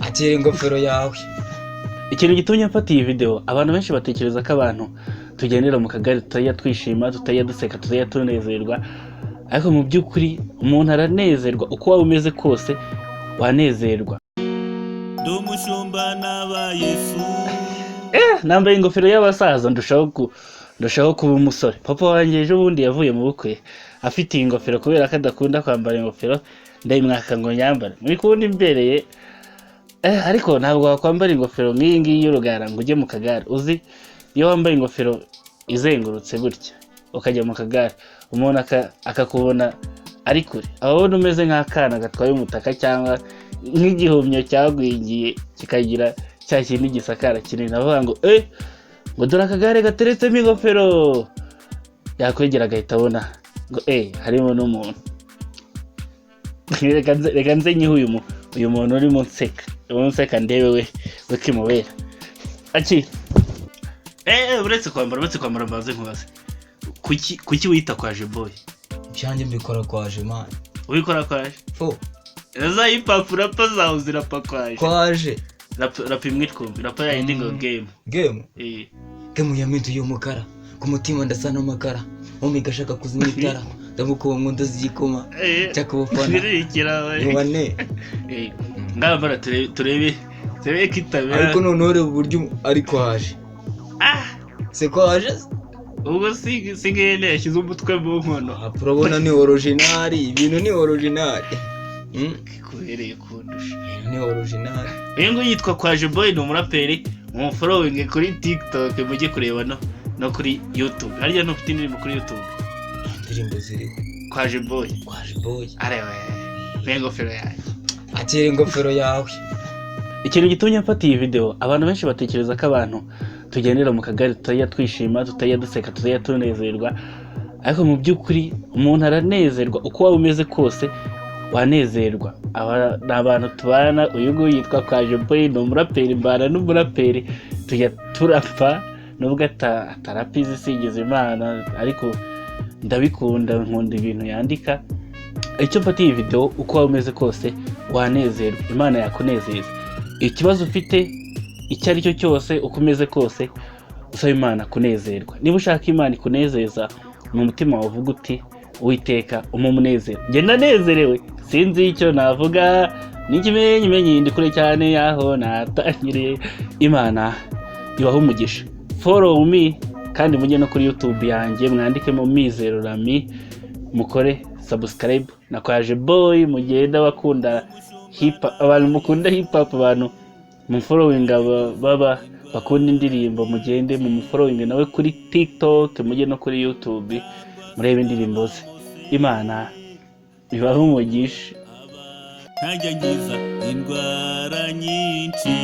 akira ingofero yawe. Ikintu gitumye mfata iyi video, abantu benshi batekereza ko abantu tugendera mu kagari tutaya twishima, tutaya duseka, tutaya tunezerwa, ariko mu by'ukuri umuntu aranezerwa uko waba umeze kose, wanezerwa. Dumushumba n'aba Yesu. Nambaye ingofero y'abasaza ndushaho kuba umusore. Papa wanjye ejo bundi yavuye mu bukwe afite ingofero kubera ko adakunda kwambara ingofero, ndayimwaka ngo nyambare. Muri kundi imbereye ariko ntabwo wakwambara ingofero nk'iyi ngiyi y'urugara ngo ujye mu kagare. Uzi iyo wambaye ingofero izengurutse gutya ukajya mu kagare, umuntu akakubona ari kure, ababona umeze nk'akana gatwaye umutaka cyangwa nk'igihumyo cyagwingiye kikagira cya kintu gisakara kinini, avuga ngo ngo dore akagare gateretsemo ingofero. Yakwegera agahita abona ngo harimo n'umuntu. Reka nze nyihe uyu muntu urimo nseka ndebe we kimubera aki. Uretse kwambara mbaze nkubaze, kuki wita kwaje boy? Ibyanjye mbikora kwaje man. Ubikora kwaje? Eza hip-hop rapa zawe zirapa kwaje. Rapa imwe twumva, rapa ya indi ngo game. Game yamintu y'umukara, ku mutima ndasa n'amakara, umwe gashaka kuzimwitara, ndamukuba ngo ndazikoma, cyakubufana. Mubane. Ngabara turebe kitabera. Ariko none uburyo ari kwaje. Se kwaje? Ubwo sigene yashyize umutwe mu nkono. Urabona ni original, ibintu ni original. Kubereye kundusha. Ni original. Ngo yitwa Kwaje Boy, ni umuraperi, mu following kuri TikTok, mujye kureba no kuri YouTube. Harya no ufite indirimbo kuri YouTube. Indirimbo ziri Kwaje Boy. Arewe. Ingofero yawe. Akira ingofero yawe. Ikintu gitumye mfata iyi video, abantu benshi batekereza ko abantu tugendera mu kagari tutaya twishima, tutaya duseka, tutaya tunezerwa, ariko mu by'ukuri umuntu aranezerwa uko waba umeze kose, wanezerwa. Abantu tubana, uyu nguyu yitwa Kwaje Boy, ni umuraperi, mbana n'umuraperi, tujya turapfa nubwo atarapize sigeze Imana, ariko ndabikunda, nkunda ibintu yandika. Icyo mfata iyi video, uko waba umeze kose wanezerwa, Imana yakunezeza. Ikibazo ufite icyo ari cyo cyose, uko umeze kose, usaba Imana kunezerwa. Niba ushaka Imana ikunezeza, mu mutima wavuga uti Uwiteka umunezero. Njye ndanezerewe, sinzi icyo navuga, n'ikimenyimenyi ndi kure cyane yaho natangiriye. Imana ibaho umugisha. Follow me kandi mujye no kuri YouTube yanjye, mwandikemo Mizero Rami, mukore subscribe na Kwaje Boy. Mugenda bakunda abantu mukunda hip hop, abantu mu following baba bakunda indirimbo, mugende mu following nawe kuri TikTok, mujye no kuri YouTube murebe indirimbo ze. Imana ibaho umugisha. Ntajya ngiza indwara nyinshi.